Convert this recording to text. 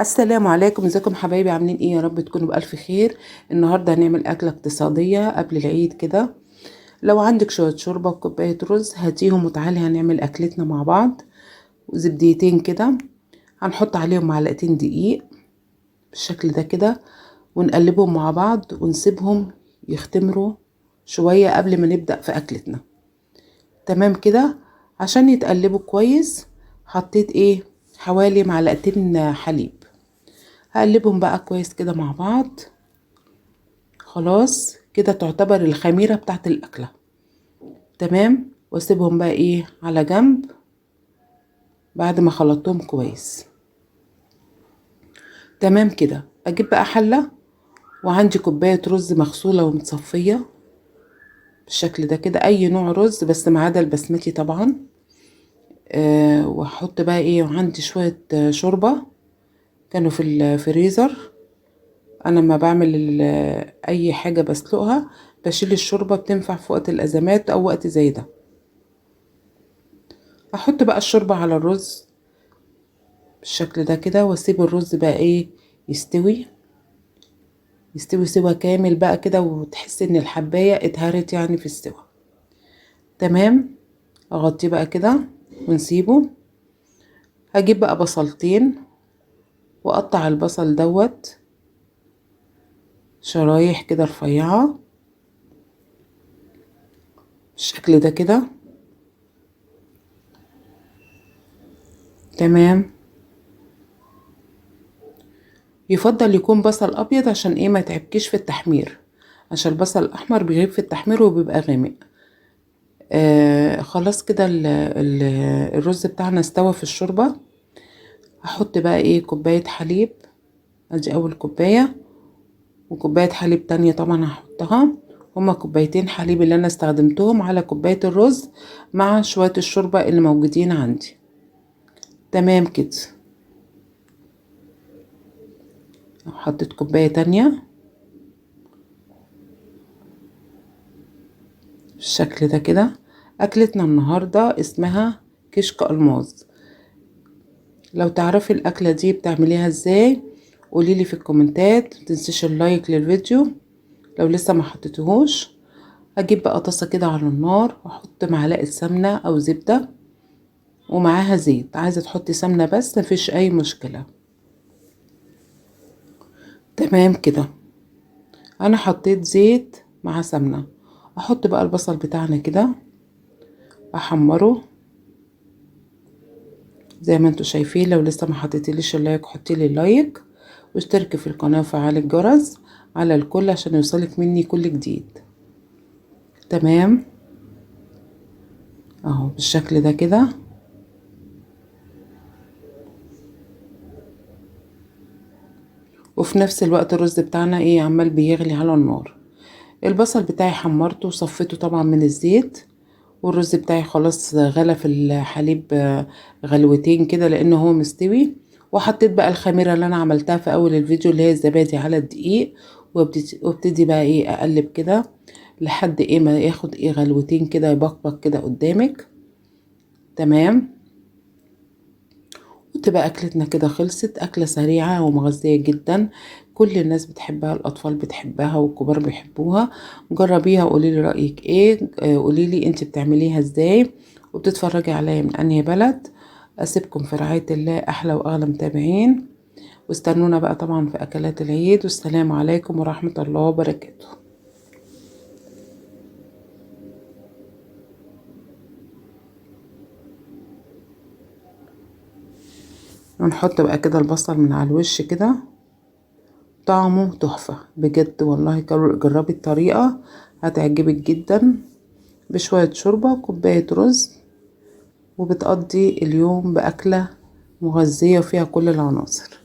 السلام عليكم، ازيكم حبايبي؟ عاملين ايه؟ يا رب تكونوا بألف خير. النهارده هنعمل أكلة اقتصادية قبل العيد كده. لو عندك شوية شوربة وكوباية رز هاتيهم وتعالي هنعمل أكلتنا مع بعض. وزبديتين كده، هنحط عليهم معلقتين دقيق بالشكل ده كده، ونقلبهم مع بعض ونسيبهم يختمروا شوية قبل ما نبدأ في أكلتنا. تمام كده. عشان يتقلبوا كويس حطيت حوالي معلقتين حليب. هقلبهم بقى كويس كده مع بعض. خلاص كده تعتبر الخميرة بتاعت الأكلة تمام. واسيبهم بقى على جنب بعد ما خلطتهم كويس. تمام كده. اجيب بقى حلة وعندي كوباية رز مغسولة ومتصفية بالشكل ده كده، اي نوع رز بس ما عدا البسمتي طبعا. واحط بقى وعندي شوية شوربة كانوا في الفريزر. انا لما بعمل اي حاجة بسلقها بشيل الشوربة، بتنفع في وقت الازمات او وقت زي ده. احط بقى الشوربة على الرز بالشكل ده كده، واسيب الرز بقى يستوي يستوي سوا كامل بقى كده، وتحس ان الحباية اتهرت يعني في السوا. تمام. اغطيه بقى كده ونسيبه. هجيب بقى بصلتين واقطع البصل دوت شرايح كده رفيعة بالشكل ده كده. تمام. يفضل يكون بصل ابيض عشان ما يتعبكيش في التحمير، عشان البصل الاحمر بيغيب في التحمير وبيبقى غامق. خلاص كده الرز بتاعنا استوى في الشوربة. هحط بقى كوباية حليب. ادي اول كوباية، وكوباية حليب تانية طبعا هحطها. هما كوبايتين حليب اللي انا استخدمتهم على كوباية الرز مع شوية الشوربة اللي موجودين عندي. تمام كده. حطيت كوباية تانية بالشكل ده كده. اكلتنا النهاردة اسمها كشك الماظ. لو تعرفي الاكلة دي بتعمليها ازاي قوليلي في الكومنتات. متنسيش اللايك للفيديو لو لسه ما حطيتهوش. هجيب بقى طاسة كده على النار واحط معلقة سمنة او زبدة ومعاها زيت. عايزة تحطي سمنة بس مفيش اي مشكلة. تمام كده. انا حطيت زيت مع سمنة. احط بقى البصل بتاعنا كده احمره زي ما انتوا شايفين. لو لسه ما حطيتليش اللايك حطيلي اللايك واشتركي في القناة وفعلي الجرس على الكل عشان يوصلك مني كل جديد. تمام اهو بالشكل ده كده. وفي نفس الوقت الرز بتاعنا عمال بيغلي على النار. البصل بتاعي حمرته وصفيته طبعا من الزيت، والرز بتاعي خلاص غلى في الحليب غلوتين كده لانه هو مستوي. وحطيت بقى الخميره اللي انا عملتها في اول الفيديو اللي هي الزبادي على الدقيق. وابتدي بقى اقلب كده لحد ما ياخد غلوتين كده، يبقبق كده قدامك. تمام. وتبقى اكلتنا كده خلصت. اكلة سريعة ومغذية جدا، كل الناس بتحبها، الاطفال بتحبها والكبار بيحبوها. جربيها وقولي لي رايك ايه. قولي لي انت بتعمليها ازاي وبتتفرجي عليا من انهي بلد. اسيبكم في رعاية الله، احلى واغلى متابعين. واستنونا بقى طبعا في اكلات العيد. والسلام عليكم ورحمة الله وبركاته. ونحط بقى كده البصل من على الوش كده. طعمه تحفة بجد والله. جربي الطريقة هتعجبك جدا. بشوية شوربة كوباية رز وبتقضي اليوم بأكلة مغذية وفيها كل العناصر.